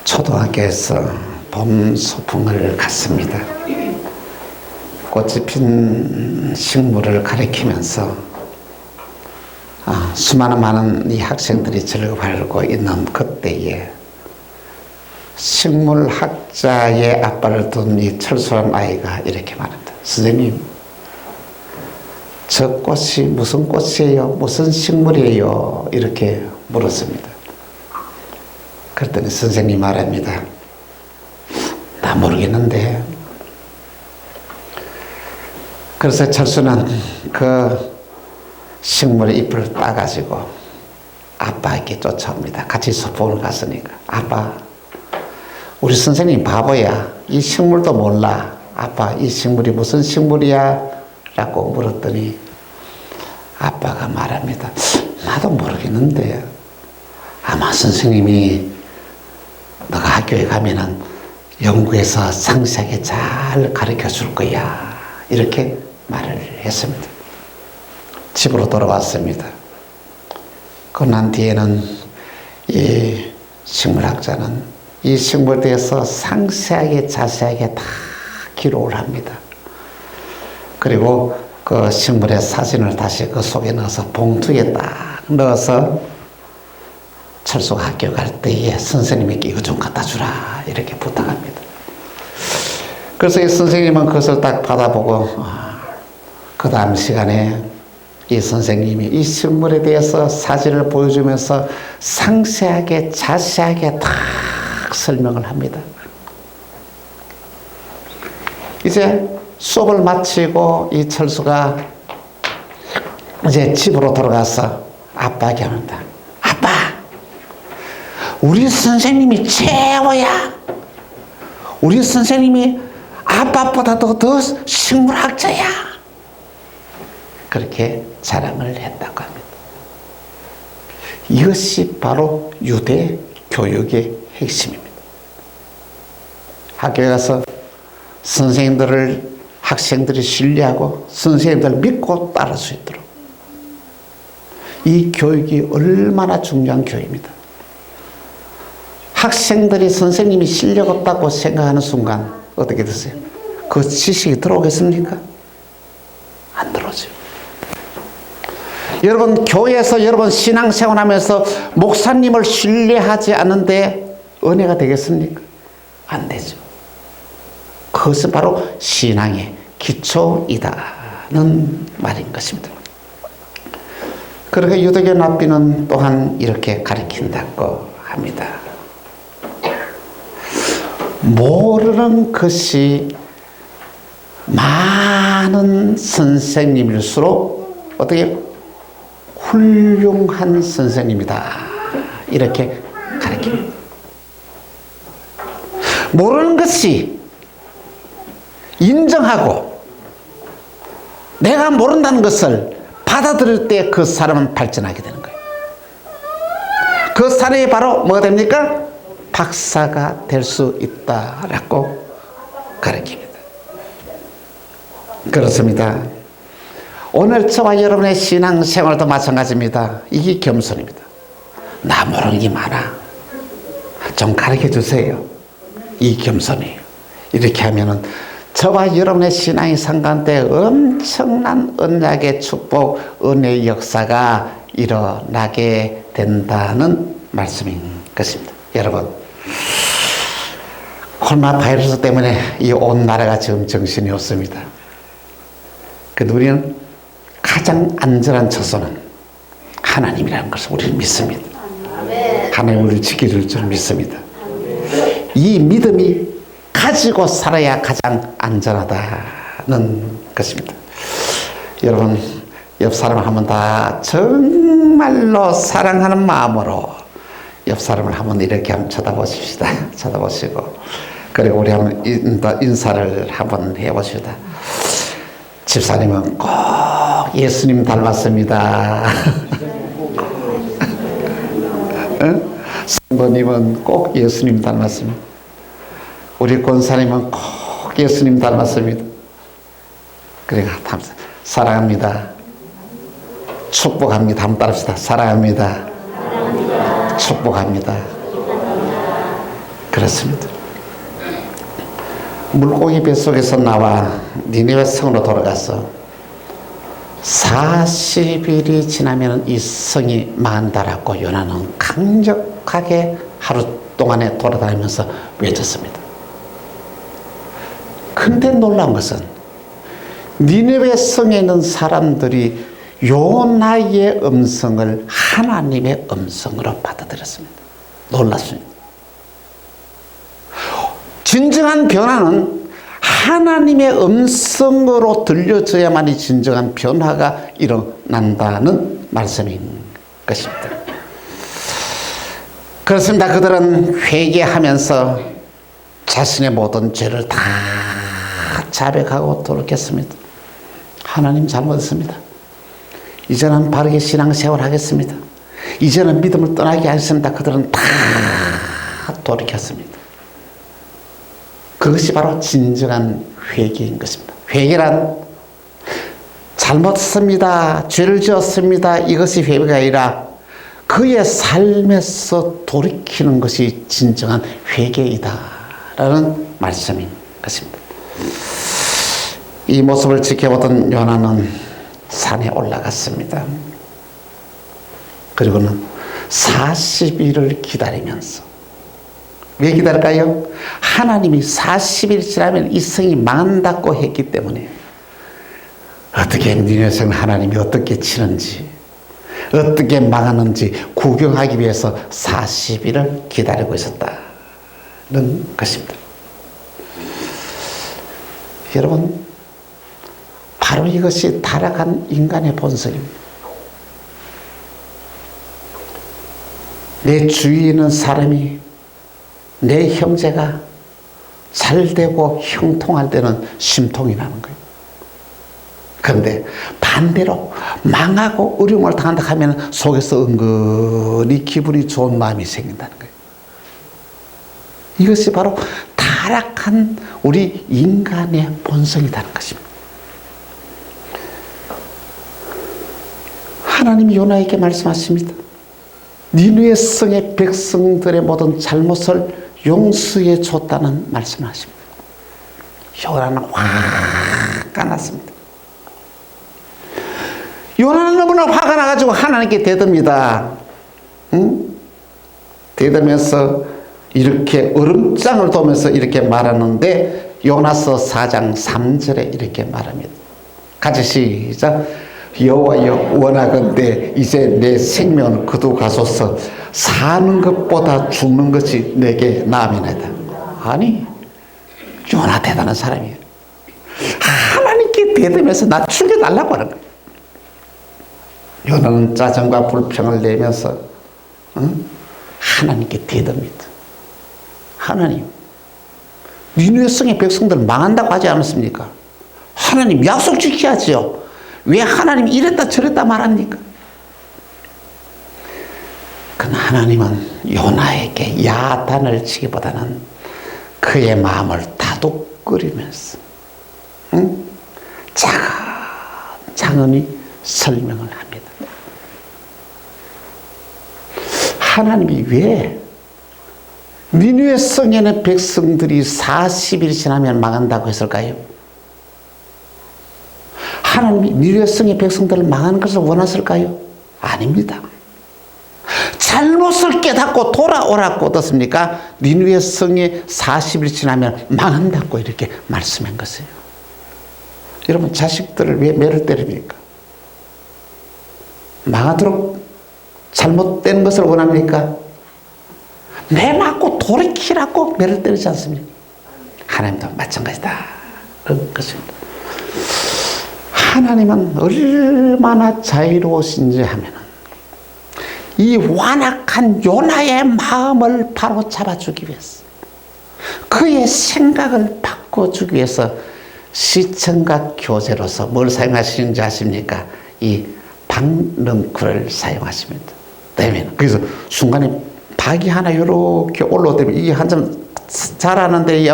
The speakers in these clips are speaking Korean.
초등학교에서 봄 소풍을 갔습니다. 꽃이 핀 식물을 가리키면서 수많은 많은 이 학생들이 즐거워하고 있는 그때에 식물학자의 아빠를 둔 이 철수란 아이가 이렇게 말합니다. 선생님, 저 꽃이 무슨 꽃이에요? 무슨 식물이에요? 이렇게 물었습니다. 그랬더니 선생님 말합니다. 나 모르겠는데. 그래서 철수는 그 식물의 잎을 따가지고 아빠에게 쫓아옵니다. 같이 소풍을 갔으니까. 아빠, 우리 선생님 바보야. 이 식물도 몰라. 아빠, 이 식물이 무슨 식물이야? 라고 물었더니 아빠가 말합니다. 나도 모르겠는데 아마 선생님이 너가 학교에 가면은 연구해서 상세하게 잘 가르쳐 줄 거야. 이렇게 말을 했습니다. 집으로 돌아왔습니다. 그난 뒤에는 이 식물학자는 이 식물에 대해서 상세하게 자세하게 다 기록을 합니다. 그리고 그 식물의 사진을 다시 그 속에 넣어서 봉투에 딱 넣어서 철수가 학교 갈 때에 선생님에게 이거 좀 갖다 주라 이렇게 부탁합니다. 그래서 이 선생님은 그것을 딱 받아보고 그 다음 시간에 이 선생님이 이 식물에 대해서 사진을 보여주면서 상세하게 자세하게 딱 설명을 합니다. 이제 수업을 마치고 이 철수가 이제 집으로 돌아가서 아빠에게 합니다. 아빠, 우리 선생님이 최고야. 우리 선생님이 아빠보다도 더 식물학자야. 그렇게 자랑을 했다고 합니다. 이것이 바로 유대 교육의 핵심입니다. 학교에 가서 선생님들을 학생들이 신뢰하고 선생님들을 믿고 따를 수 있도록 이 교육이 얼마나 중요한 교육입니다. 학생들이 선생님이 실력 없다고 생각하는 순간 어떻게 되세요? 그 지식이 들어오겠습니까? 안 들어오죠. 여러분 교회에서 여러분 신앙생활 하면서 목사님을 신뢰하지 않는데 은혜가 되겠습니까? 안 되죠. 그것은 바로 신앙의 기초이다는 말인 것입니다. 그렇게 유대교 랍비는 또한 이렇게 가르친다고 합니다. 모르는 것이 많은 선생님일수록 어떻게 훌륭한 선생님이다 이렇게 가르칩니다. 모르는 것이 인정하고 내가 모른다는 것을 받아들일 때 그 사람은 발전하게 되는 거예요. 그 사람이 바로 뭐가 됩니까? 박사가 될 수 있다라고 가르칩니다. 그렇습니다. 오늘 저와 여러분의 신앙생활도 마찬가지입니다. 이게 겸손입니다. 나 모르는 게 많아. 좀 가르쳐 주세요. 이 겸손이에요. 이렇게 하면은 저와 여러분의 신앙의 상관때 엄청난 언약의 축복, 은혜의 역사가 일어나게 된다는 말씀인 것입니다. 여러분, 코로나 바이러스 때문에 이 온 나라가 지금 정신이 없습니다. 그래도 우리는 가장 안전한 처소는 하나님이라는 것을 우리는 믿습니다. 하나님 우리를 지켜줄 줄 믿습니다. 이 믿음이 가지고 살아야 가장 안전하다는 것입니다. 여러분, 옆 사람을 한번 다 정말로 사랑하는 마음으로 옆 사람을 한번 이렇게 한번 쳐다보십시다. 쳐다보시고 그리고 우리 한번 인사를 한번 해보십시다. 집사님은 꼭 예수님 닮았습니다. 성도님은 꼭 예수님 닮았습니다. 우리 권사님은 꼭 예수님 닮았습니다. 그러니까 사랑합니다. 축복합니다. 한번 따라합시다. 사랑합니다. 축복합니다. 그렇습니다. 그렇습니다. 물고기 뱃속에서 나와 니느웨 성으로 돌아가서 40일이 지나면 이 성이 망한다라고 요나는 강력하게 하루 동안에 돌아다니면서 외쳤습니다. 근데 놀라운 것은 니느웨 성에 있는 사람들이 요나의 음성을 하나님의 음성으로 받아들였습니다. 놀랐습니다. 진정한 변화는 하나님의 음성으로 들려져야만이 진정한 변화가 일어난다는 말씀인 것입니다. 그렇습니다. 그들은 회개하면서 자신의 모든 죄를 다 자백하고 돌이켰습니다. 하나님 잘못했습니다. 이제는 바르게 신앙생활 하겠습니다. 이제는 믿음을 떠나게 하겠습니다. 그들은 다 돌이켰습니다. 그것이 바로 진정한 회개인 것입니다. 회개란 잘못했습니다. 죄를 지었습니다. 이것이 회개가 아니라 그의 삶에서 돌이키는 것이 진정한 회개이다라는 말씀인 것입니다. 이 모습을 지켜보던 요나는 산에 올라갔습니다. 그리고는 40일을 기다리면서, 왜 기다릴까요? 하나님이 40일 지나면 이 성이 망한다고 했기 때문에 어떻게 니느웨 성 하나님이 어떻게 치는지, 어떻게 망하는지 구경하기 위해서 40일을 기다리고 있었다는 것입니다. 여러분, 바로 이것이 타락한 인간의 본성입니다. 내 주위에 있는 사람이, 내 형제가 잘 되고 형통할 때는 심통이 나는 거예요. 그런데 반대로 망하고 어려움을 당한다 하면 속에서 은근히 기분이 좋은 마음이 생긴다는 거예요. 이것이 바로 타락한 우리 인간의 본성이라는 것입니다. 하나님이 요나에게 말씀하십니다. 니느웨 성의 백성들의 모든 잘못을 용서해 줬다는 말씀을 하십니다. 요나는 화가 났습니다. 요나는 너무나 화가 나가지고 하나님께 대듭니다. 대들면서 이렇게 얼음장을 도면서 이렇게 말하는데, 요나서 4장 3절에 이렇게 말합니다. 같이 시작. 여호와여, 원하건대 이제 내 생명을 거두가소서. 사는 것보다 죽는 것이 내게 나음이나이다. 아니, 요나 대단한 사람이에요. 하나님께 대들면서 나 죽여달라고 하는 거예요. 요나는 짜증과 불평을 내면서 하나님께 대듭니다. 하나님, 니느웨 성의 백성들 망한다고 하지 않았습니까? 하나님 약속 지켜야지요. 왜 하나님 이랬다 저랬다 말합니까? 그러나 하나님은 요나에게 야단을 치기보다는 그의 마음을 다독거리면서 차근히 설명을 합니다. 하나님이 왜 니느웨 성에는 백성들이 40일 지나면 망한다고 했을까요? 하나님이 니느웨 성의 백성들을 망하는 것을 원하실까요? 아닙니다. 잘못을 깨닫고 돌아오라고 어떻습니까? 니느웨 성에 40일 지나면 망한다고 이렇게 말씀한 것이에요. 여러분, 자식들을 왜 매를 때립니까? 망하도록 잘못된 것을 원합니까? 매 맞고 돌이키라고 매를 때리지 않습니까? 하나님도 마찬가지다. 그런 것입니다. 하나님은 얼마나 자유로우신지 하면 이 완악한 요나의 마음을 바로 잡아주기 위해서, 그의 생각을 바꿔주기 위해서 시청각 교재로서 뭘 사용하시는지 아십니까? 이 박넝쿨을 사용하십니다. 그래서 순간에 박이 하나 이렇게 올라오면 이게 한참 자라는데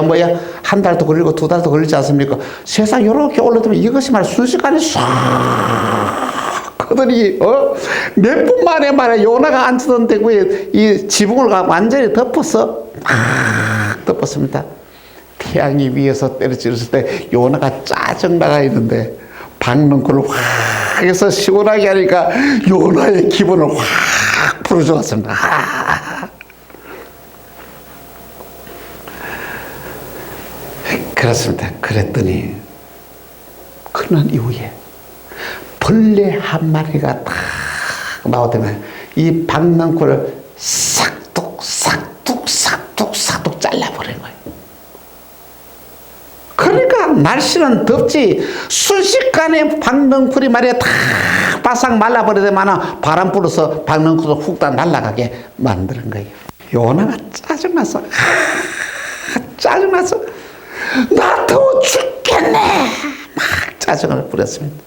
한 달도 걸리고 두 달도 걸리지 않습니까? 세상 이렇게 올라오면 이것이 말 순식간에 싹 그들이 몇 분 만에 요나가 앉던 대구에 이 지붕을 완전히 덮어서 덮었습니다. 태양이 위에서 때려치웠을 때 요나가 짜증나가 있는데 박넝쿨을 확 해서 시원하게 하니까 요나의 기분을 확 풀어주었습니다. 그렇습니다. 그랬더니 그런 이후에 벌레 한 마리가 딱 나오더니 이 박넝쿨을 싹둑 잘라버린 거예요. 그러니까 날씨는 덥지 순식간에 박넝쿨이 말이야 다 바싹 말라버리더만 바람 불어서 박넝쿨을 훅 다 날아가게 만드는 거예요. 요나가 짜증나서 나 더워 죽겠네 막 짜증을 부렸습니다.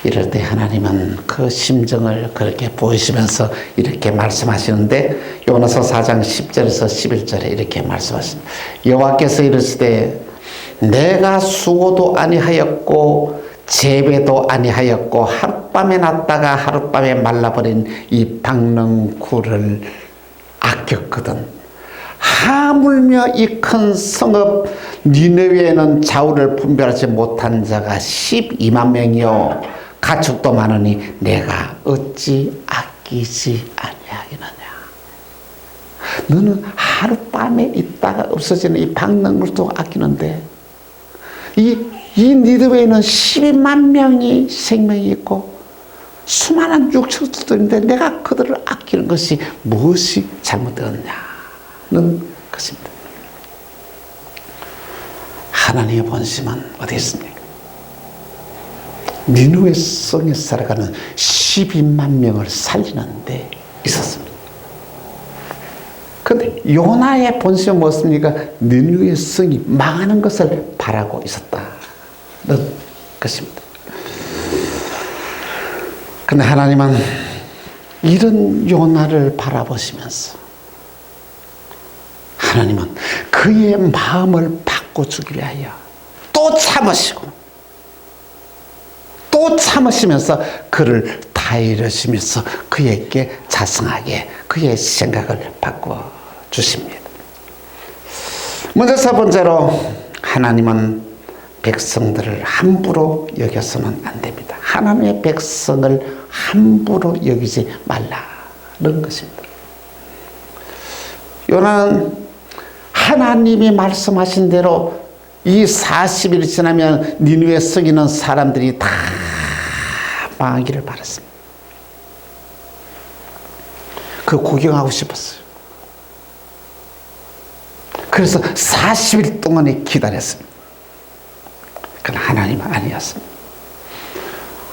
이럴 때 하나님은 그 심정을 그렇게 보이시면서 이렇게 말씀하시는데 요나서 4장 10절에서 11절에 이렇게 말씀하십니다. 여호와께서 이르시되 내가 수고도 아니하였고 재배도 아니하였고 하룻밤에 났다가 하룻밤에 말라버린 이 박넝쿨을 아꼈거든. 하물며 이 큰 성읍 니느웨에는 좌우를 분별하지 못한 자가 12만 명이요 가축도 많으니 내가 어찌 아끼지 아니하겠느냐. 너는 하룻밤에 있다가 없어지는 이 박넝쿨도 아끼는데 이 니느웨에는 12만 명이 생명이 있고 수많은 육축도 있는데 내가 그들을 아끼는 것이 무엇이 잘못되었냐 는 것입니다. 하나님의 본심은 어디 있습니까? 니느웨 성에 살아가는 12만 명을 살리는 데 있었습니다. 그런데 요나의 본심은 무엇입니까? 니느웨 성이 망하는 것을 바라고 있었다는 것입니다. 그런데 하나님은 이런 요나를 바라보시면서 하나님은 그의 마음을 바꿔주기 위하여 또 참으시면서 그를 다이려시면서 그에게 자성하게 그의 생각을 바꿔주십니다. 먼저 첫 번째로 하나님은 백성들을 함부로 여겨서는 안 됩니다. 하나님의 백성을 함부로 여기지 말라는 것입니다. 요나는 하나님이 말씀하신 대로 이 40일 지나면 니느웨 성에 있는 사람들이 다 망하기를 바랐습니다. 그 구경하고 싶었어요. 그래서 40일 동안에 기다렸습니다. 그러나 하나님은 아니었습니다.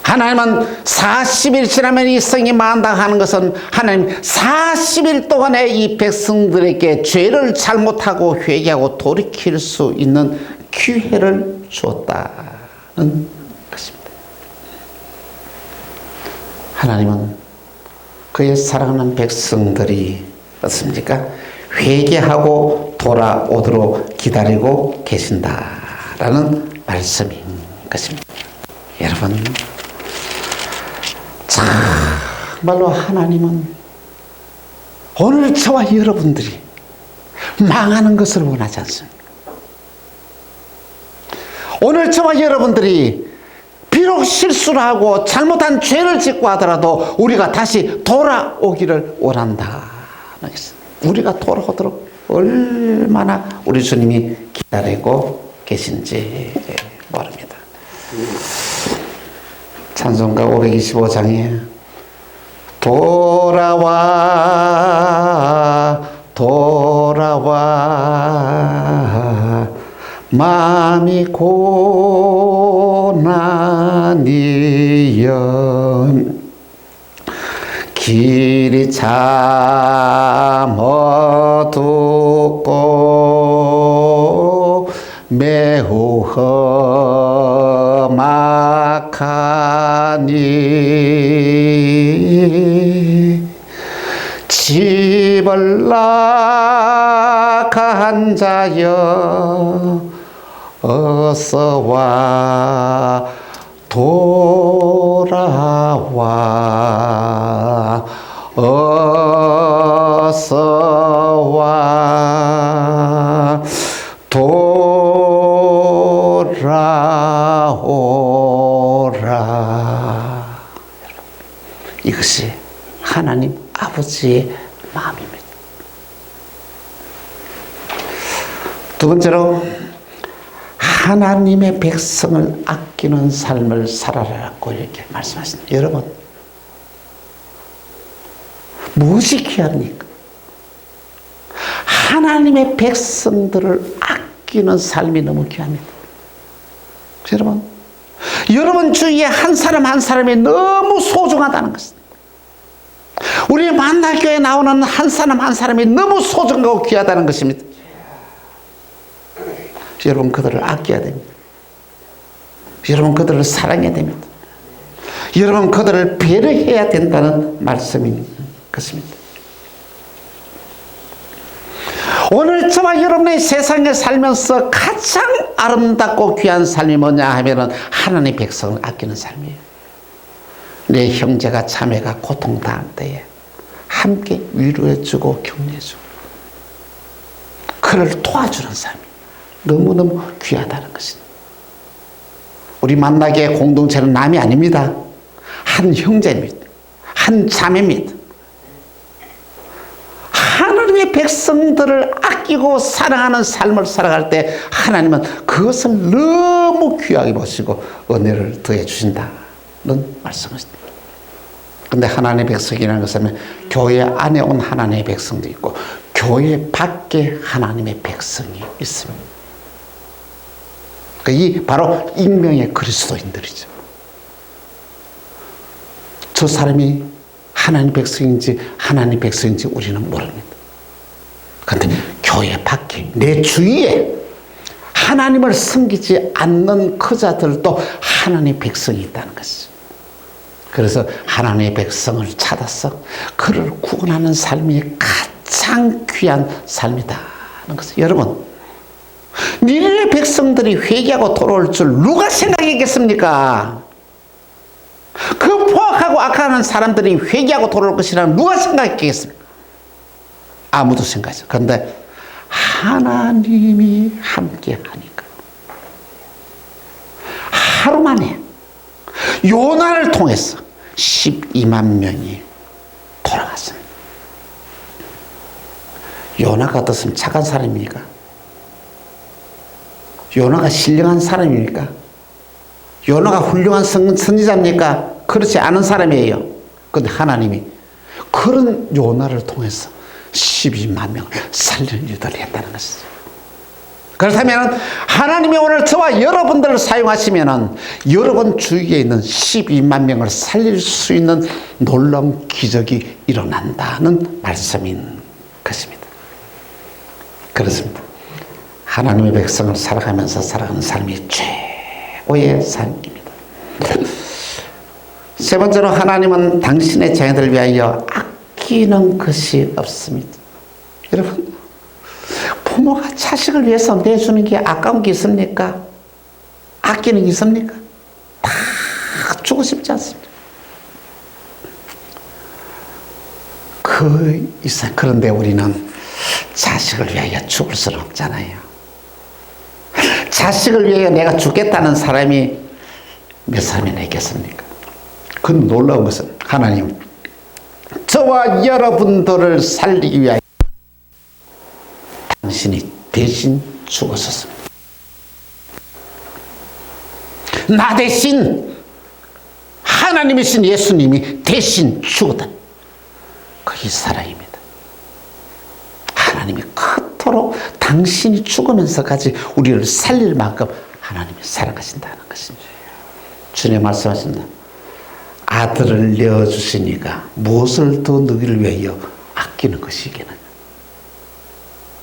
하나님은 40일 지나면 이 성이 망한다 하는 것은 하나님 40일 동안에 이 백성들에게 죄를 잘못하고 회개하고 돌이킬 수 있는 기회를 주었다는 것입니다. 하나님은 그의 사랑하는 백성들이 어떻습니까? 회개하고 돌아오도록 기다리고 계신다라는 말씀인 것입니다. 여러분, 정말로 하나님은 오늘 저와 여러분들이 망하는 것을 원하지 않습니다. 오늘 저와 여러분들이 비록 실수를 하고 잘못한 죄를 짓고 하더라도 우리가 다시 돌아오기를 원한다는 것입니다. 우리가 돌아오도록 얼마나 우리 주님이 기다리고 계신지 모릅니다. 찬송가 525장에 돌아와 마음이 고난이여 길이 참 어둡고 매우 험악하니 집을 나간 자여 어서와 돌아와 어서와 아버지의 마음입니다. 두 번째로 하나님의 백성을 아끼는 삶을 살아라라고 이렇게 말씀하십니다. 여러분, 무엇이 귀합니까? 하나님의 백성들을 아끼는 삶이 너무 귀합니다. 여러분 주위에 한 사람 한 사람이 너무 소중하다는 것입니다. 우리 만나교회에 나오는 한 사람 한 사람이 너무 소중하고 귀하다는 것입니다. 여러분 그들을 아껴야 됩니다. 여러분 그들을 사랑해야 됩니다. 여러분 그들을 배려해야 된다는 말씀인 것입니다. 오늘 저와 여러분의 세상에 살면서 가장 아름답고 귀한 삶이 뭐냐 하면은 하나님의 백성을 아끼는 삶이에요. 내 형제가 자매가 고통당할 때에 함께 위로해주고 격려해주고 그를 도와주는 삶이 너무너무 귀하다는 것입니다. 우리 만나기의 공동체는 남이 아닙니다. 한 형제입니다. 한 자매입니다. 하나님의 백성들을 아끼고 사랑하는 삶을 살아갈 때 하나님은 그것을 너무 귀하게 보시고 은혜를 더해 주신다는 말씀이십니다. 그런데 하나님의 백성이라는 것은 교회 안에 온 하나님의 백성도 있고 교회 밖에 하나님의 백성이 있습니다. 이 바로 익명의 그리스도인들이죠. 저 사람이 하나님 백성인지 하나님 백성인지 우리는 모릅니다. 그런데 교회 밖에 내 주위에 하나님을 섬기지 않는 그 자들도 하나님의 백성이 있다는 것이죠. 그래서 하나님의 백성을 찾아서 그를 구원하는 삶이 가장 귀한 삶이다는 것을 여러분 니네의 백성들이 회개하고 돌아올 줄 누가 생각했겠습니까? 그 포악하고 악하는 사람들이 회개하고 돌아올 것이라는 누가 생각했겠습니까? 아무도 생각하지. 그런데 하나님이 함께 하니까 하루 만에 요나를 통해서 12만 명이 돌아갔습니다. 요나가 어떻습니까? 착한 사람입니까? 요나가 신령한 사람입니까? 요나가 훌륭한 선지자입니까? 그렇지 않은 사람이에요. 그런데 하나님이 그런 요나를 통해서 12만 명을 살리는 일들을 했다는 것이죠. 그렇다면 하나님이 오늘 저와 여러분들을 사용하시면 여러분 주위에 있는 12만 명을 살릴 수 있는 놀라운 기적이 일어난다는 말씀인 것입니다. 그렇습니다. 하나님의 백성을 살아가면서 살아가는 삶이 최고의 삶입니다. 세 번째로 하나님은 당신의 자녀들을 위하여 아끼는 것이 없습니다. 여러분 부모가 자식을 위해서 내주는 게 아까운 게 있습니까? 아끼는 게 있습니까? 다 주고 싶지 않습니다. 그런데 우리는 자식을 위하여 죽을 수는 없잖아요. 자식을 위하여 내가 죽겠다는 사람이 몇 사람이나 있겠습니까? 그 놀라운 것은 하나님 저와 여러분들을 살리기 위하여 당신이 대신 죽었었습니다. 나 대신 하나님이신 예수님이 대신 죽었다. 그게 사랑입니다. 하나님이 그토록 당신이 죽으면서까지 우리를 살릴 만큼 하나님이 사랑하신다는 것입니다. 주님 말씀하신다. 아들을 내어주시니까 무엇을 더 너희를 위하여 아끼는 것이겠느냐.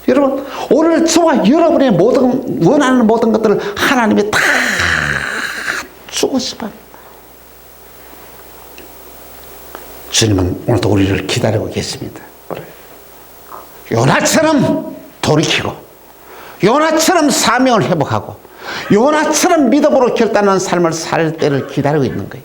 여러분 오늘 저와 여러분의 모든 원하는 모든 것들을 하나님이 다 주고 싶어합니다. 주님은 오늘도 우리를 기다리고 계십니다. 요나처럼 돌이키고 요나처럼 사명을 회복하고 요나처럼 믿음으로 결단하는 삶을 살 때를 기다리고 있는 거예요.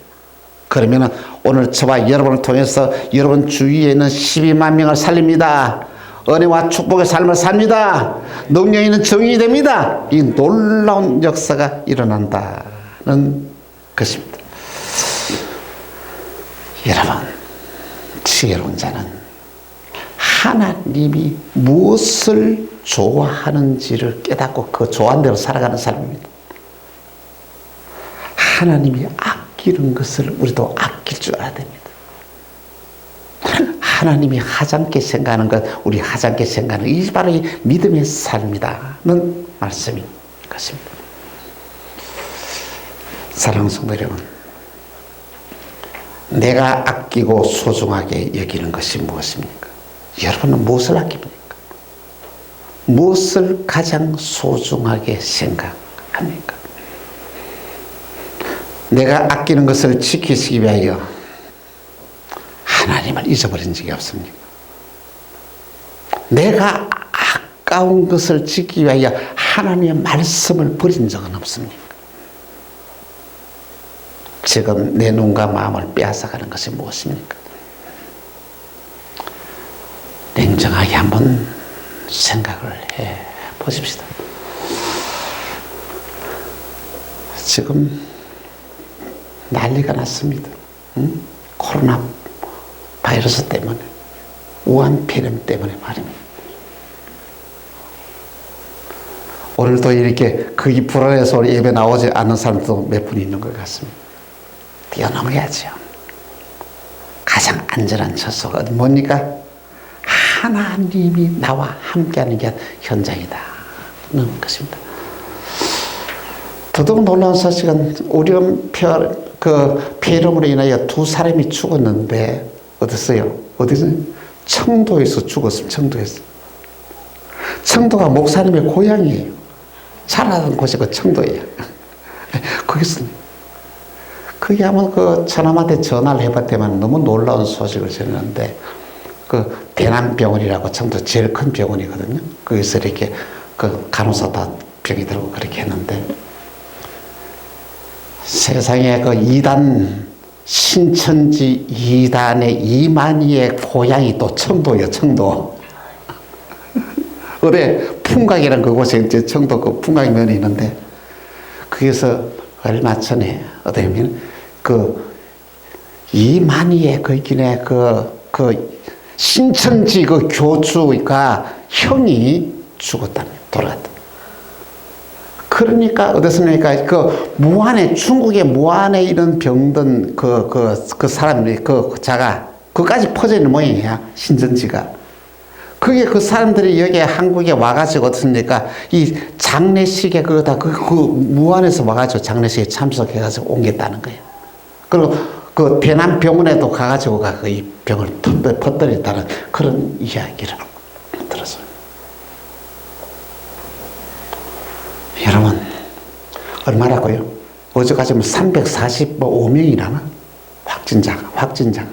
그러면 오늘 저와 여러분을 통해서 여러분 주위에 있는 12만 명을 살립니다. 은혜와 축복의 삶을 삽니다. 능력 있는 정인이 됩니다. 이 놀라운 역사가 일어난다는 것입니다. 여러분 지혜로운 자는 하나님이 무엇을 좋아하는지를 깨닫고 그 좋아하는 대로 살아가는 삶입니다. 하나님이 아끼는 것을 우리도 아낄 줄 알아야 됩니다. 하나님이 하찮게 생각하는 것, 우리 하찮게 생각하는 이 바로 이 믿음의 삶이다는 말씀인 것입니다. 사랑하는 성도 여러분, 내가 아끼고 소중하게 여기는 것이 무엇입니까? 여러분은 무엇을 아낍니까? 무엇을 가장 소중하게 생각합니까? 내가 아끼는 것을 지키시기 위하여 하나님을 잊어버린 적이 없습니까? 내가 아까운 것을 지키기 위하여 하나님의 말씀을 버린 적은 없습니까? 지금 내 눈과 마음을 빼앗아가는 것이 무엇입니까? 냉정하게 한번 생각을 해 보십시다. 지금 난리가 났습니다. 응? 코로나 바이러스 때문에, 우한 폐렴 때문에 말입니다. 오늘도 이렇게 거기 불안해서 예배 나오지 않는 사람도 몇 분 있는 것 같습니다. 뛰어넘어야죠. 가장 안전한 처소가 뭡니까? 하나님이 나와 함께하는 게 현장이다 는 것입니다. 더더욱 놀라운 사실은 우리는 폐렴으로 인하여 두 사람이 죽었는데 어딨어요? 어디서? 청도에서 죽었습니다. 청도에서. 청도가 목사님의 고향이에요. 살아던 곳이 그 청도예요. 거기서 그게 아마 그 처남한테 전화를 해봤더만 너무 놀라운 소식을 전했는데 그 대남병원이라고 청도 제일 큰 병원이거든요. 거기서 이렇게 그 간호사다 병이 들고 그렇게 했는데 세상에 그 이단 신천지 이단의 이만희의 고향이 또 청도예요. 청도. 어디 풍각이라는 그곳에 이제 청도 그 풍각면이 있는데 거기서 얼마 전에 어디 보면 그 이만희의 그 있기네 그 신천지 그 교주가 형이 죽었답니다. 돌아갔다. 그러니까 어떻습니까? 그 무안에 중국의 무안에 이런 병든 그 사람들이 그 자가 그까지 퍼져 있는 모양이야. 신천지가. 그게 그 사람들이 여기 한국에 와가지고 어떻습니까? 이 장례식에 그거다 그 무안에서 와가지고 장례식에 참석해가지고 옮겼다는 거예요. 그리고 그 대남병원에도 가가지고 이 병을 퍼뜨렸다는 그런 이야기를 들었어요. 여러분, 얼마라고요? 어제까지 345명이라나? 확진자가.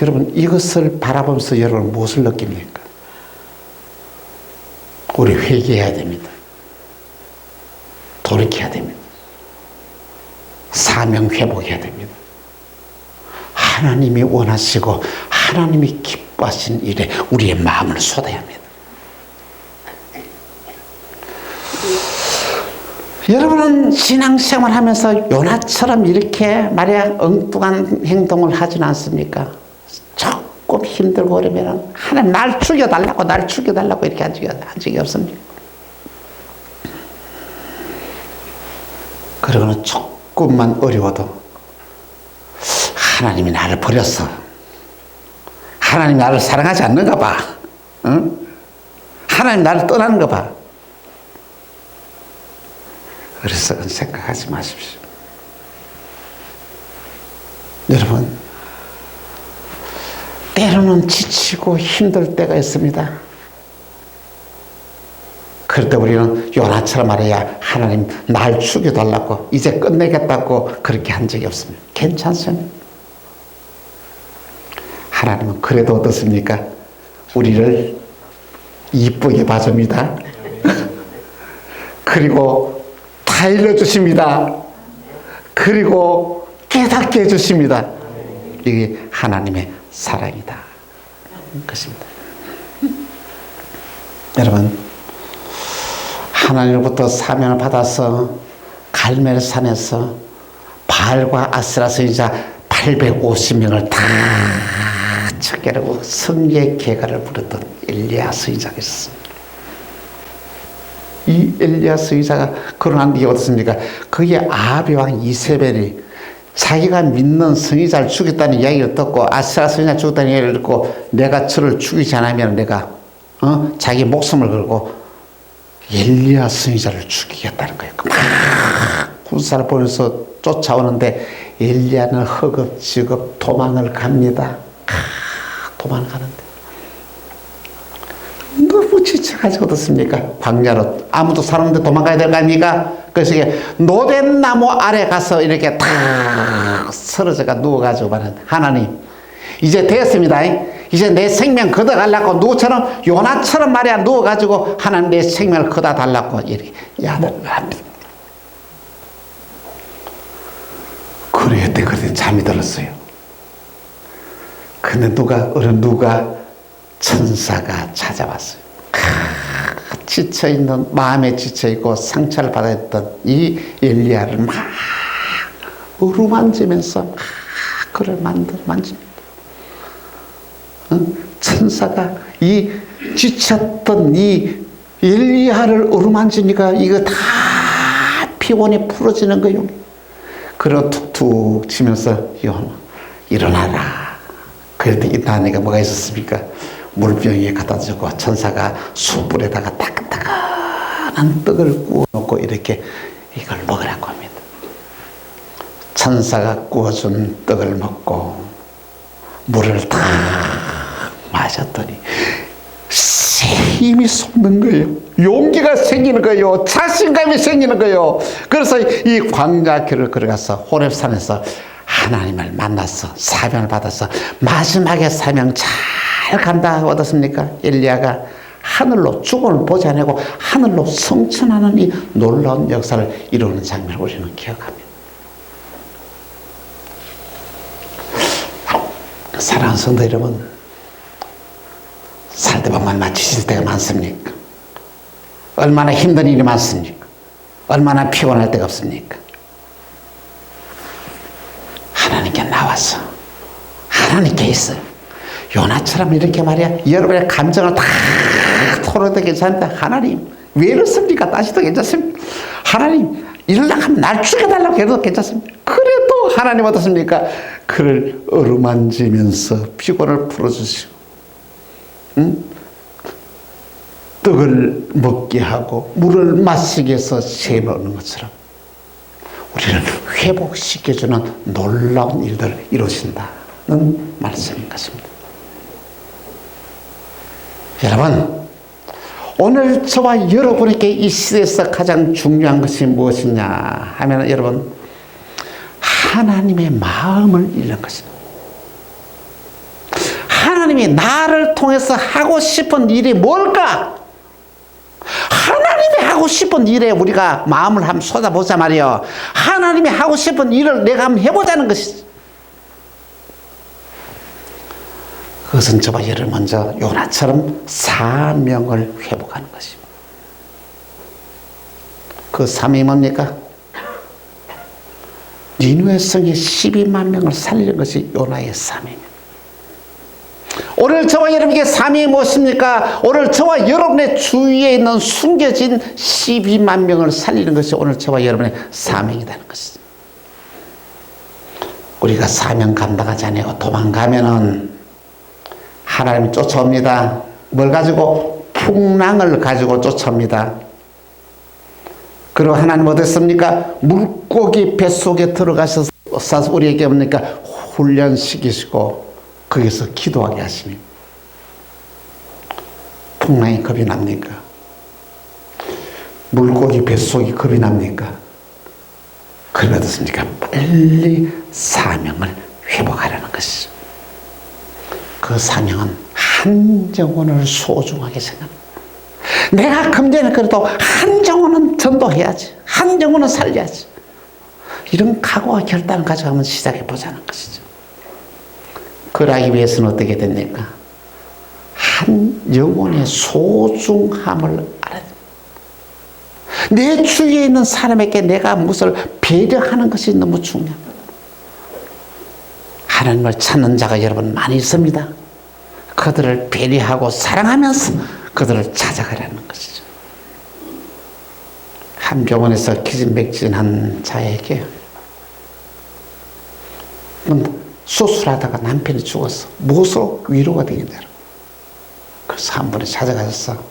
여러분, 이것을 바라보면서 여러분 무엇을 느낍니까? 우리 회개해야 됩니다. 돌이켜야 됩니다. 사명 회복해야 됩니다. 하나님이 원하시고 하나님이 기뻐하시는 일에 우리의 마음을 쏟아야 합니다. 여러분은 신앙생활 하면서 요나처럼 이렇게 말이야 엉뚱한 행동을 하진 않습니까? 조금 힘들고 그러면 하나님 날 죽여달라고 이렇게 한 적이 없습니까? 그러고는 조금만 어려워도 하나님이 나를 버렸어. 하나님 나를 사랑하지 않는가 봐. 응? 하나님 나를 떠나는 거 봐. 그래서 생각하지 마십시오. 여러분, 때로는 지치고 힘들 때가 있습니다. 그럴 때 우리는 요나처럼 말해야 하나님 날 죽여달라고 이제 끝내겠다고 그렇게 한 적이 없습니다. 괜찮습니다. 하나님은 그래도 어떻습니까? 우리를 이쁘게 봐줍니다. 그리고 타일러 주십니다. 그리고 깨닫게 해주십니다. 이게 하나님의 사랑이다. 그것입니다. 여러분, 하나님으로부터 사명을 받아서 갈멜산에서 바알과 아스라 선지자 850명을 다 척결하고 성례 개가를 부렸던 엘리야 서기자가 있었습니다. 이 엘리야 서기자가 거론한 게 어떻습니까? 그게 아합의 왕 이세벨이 자기가 믿는 선지자를 죽였다는 이야기를 듣고, 아스라 선지자를 죽였다는 이야기를 듣고, 내가 저를 죽이지 않으면 내가 자기 목숨을 걸고 엘리야 선지자를 죽이겠다는 거예요. 막 군사를 보내서 쫓아오는데 엘리야는 허겁지겁 도망을 갑니다. 도망을 가는데 너무 지쳐가지고 어떻습니까? 광야로 아무도 사람들 도망가야 될 거 아닙니까? 그래서 이게 노된 나무 아래 가서 이렇게 탁 쓰러져가 누워가지고 말하는, 하나님 이제 됐습니다. 이제 내 생명 걷어가려고 누구처럼 요나처럼 말이야 누워가지고 하나님 내 생명을 걷어달라고 이렇게 야단을 합니다. 그때 잠이 들었어요. 근데 누가 천사가 찾아왔어요. 지쳐있는, 마음에 지쳐있고 상처를 받았던 이 엘리야를 막 어루만지면서 막 그를 만집니다. 천사가 이 지쳤던 이 엘리야를 어루만지니까 이거 다 피곤이 풀어지는 거예요. 그리고 툭툭 치면서 일어나라. 그랬더니 일어나니까 뭐가 있었습니까? 물병에 갖다 주고 천사가 숯불에다가 따끈따끈한 떡을 구워놓고 이렇게 이걸 먹으라고 합니다. 천사가 구워준 떡을 먹고 물을 다 마셨더니 힘이 솟는 거예요. 용기가 생기는 거예요. 자신감이 생기는 거예요. 그래서 이 광야길을 걸어가서 호렙산에서 하나님을 만나서 사명을 받아서 마지막에 사명 잘 간다 어떻습니까? 엘리야가 하늘로 죽음을 보지 않고 하늘로 성천하는 이 놀라운 역사를 이루는 장면을 우리는 기억합니다. 사랑하는 성도 여러분, 살 때 보면 지칠 때가 많습니까? 얼마나 힘든 일이 많습니까? 얼마나 피곤할 때가 없습니까? 하나님께 나와서 하나님께 있어요. 요나처럼 이렇게 말이야 여러분의 감정을 다 토로해도 괜찮은데, 하나님 왜 이렇습니까? 따지도 괜찮습니다. 하나님 이러려고 하면 날 죽여달라고 해도 괜찮습니다. 그래도 하나님 어떻습니까? 그를 어루만지면서 피곤을 풀어주시고 떡을 먹게 하고 물을 마시게 해서 세우는 것처럼 우리를 회복시켜주는 놀라운 일들을 이루신다는 말씀인 것입니다. 여러분, 오늘 저와 여러분에게 이 시대에서 가장 중요한 것이 무엇이냐 하면, 여러분, 하나님의 마음을 잃는 것입니다. 하나님이 나를 통해서 하고 싶은 일이 뭘까? 하나님이 하고 싶은 일에 우리가 마음을 한번 쏟아보자 말이요. 하나님이 하고 싶은 일을 내가 한번 해보자는 것이지. 그것은 저와 여러분 먼저 요나처럼 사명을 회복하는 것입니다. 그 사명이 뭡니까? 니느웨 성에 12만 명을 살린 것이 요나의 사명입니다. 오늘 저와 여러분에게 사명이 무엇입니까? 오늘 저와 여러분의 주위에 있는 숨겨진 12만 명을 살리는 것이 오늘 저와 여러분의 사명이라는 것이죠. 우리가 사명 감당하지 않고 도망가면은 하나님이 쫓아옵니다. 뭘 가지고? 풍랑을 가지고 쫓아옵니다. 그리고 하나님 어땠습니까? 물고기 뱃속에 들어가셔서 우리에게 뭡니까? 훈련시키시고 거기서 기도하게 하십니다. 풍랑이 겁이 납니까? 물고기 뱃속이 겁이 납니까? 그러면 어떻습니까? 빨리 사명을 회복하려는 것이죠. 그 사명은 한 영혼을 소중하게 생각합니다. 내가 금전에 그래도 한 영혼은 전도해야지, 한 영혼은 살려야지, 이런 각오와 결단을 가지고 한번 시작해 보자는 것이죠. 그러기 위해서는 어떻게 됩니까? 한 영혼의 소중함을 알아야 됩니다. 내 주위에 있는 사람에게 내가 무엇을 배려하는 것이 너무 중요합니다. 하나님을 찾는 자가 여러분 많이 있습니다. 그들을 배려하고 사랑하면서 그들을 찾아가라는 것이죠. 한 병원에서 기진맥진한 자에게 수술하다가 남편이 죽었어. 무엇으로 위로가 되겠냐. 그래서 한 분이 찾아가셔서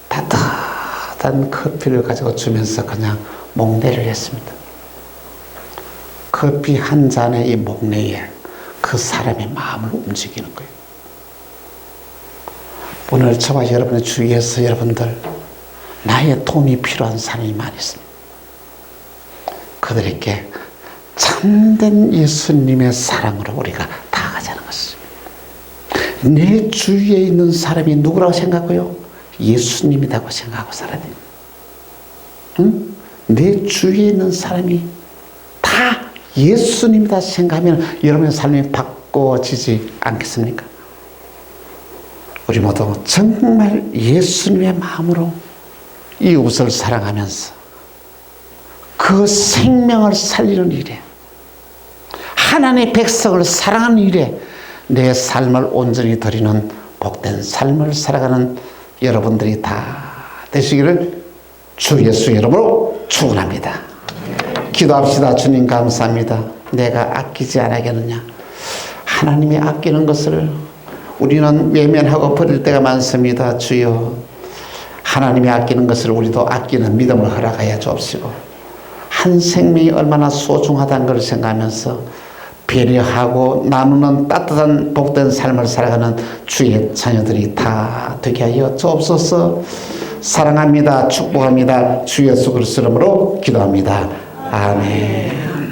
따뜻한 커피를 가지고 주면서 그냥 목례를 했습니다. 커피 한 잔의 이 목례에 그 사람의 마음을 움직이는 거예요. 오늘 저와 여러분의 주위에서 여러분들 나의 도움이 필요한 사람이 많이 있습니다. 그들에게 참된 예수님의 사랑으로 우리가 다가가자는 것이죠. 내 주위에 있는 사람이 누구라고 생각해요? 예수님이라고 생각하고 살아야 됩니다. 응? 내 주위에 있는 사람이 다 예수님이다 생각하면 여러분의 삶이 바꿔지지 않겠습니까? 우리 모두 정말 예수님의 마음으로 이웃을 사랑하면서 그 생명을 살리는 일에, 하나님의 백성을 사랑하는 일에 내 삶을 온전히 드리는 복된 삶을 살아가는 여러분들이 다 되시기를 주 예수 이름으로 축원합니다. 기도합시다. 주님 감사합니다. 내가 아끼지 않겠느냐. 하나님이 아끼는 것을 우리는 외면하고 버릴 때가 많습니다. 주여, 하나님이 아끼는 것을 우리도 아끼는 믿음을 허락하여 주옵시고, 한 생명이 얼마나 소중하다는 걸 생각하면서 배려하고 나누는 따뜻한 복된 삶을 살아가는 주의 자녀들이 다 되게 하여 주옵소서. 사랑합니다. 축복합니다. 주 예수 그리스도 이름으로 기도합니다. 아멘.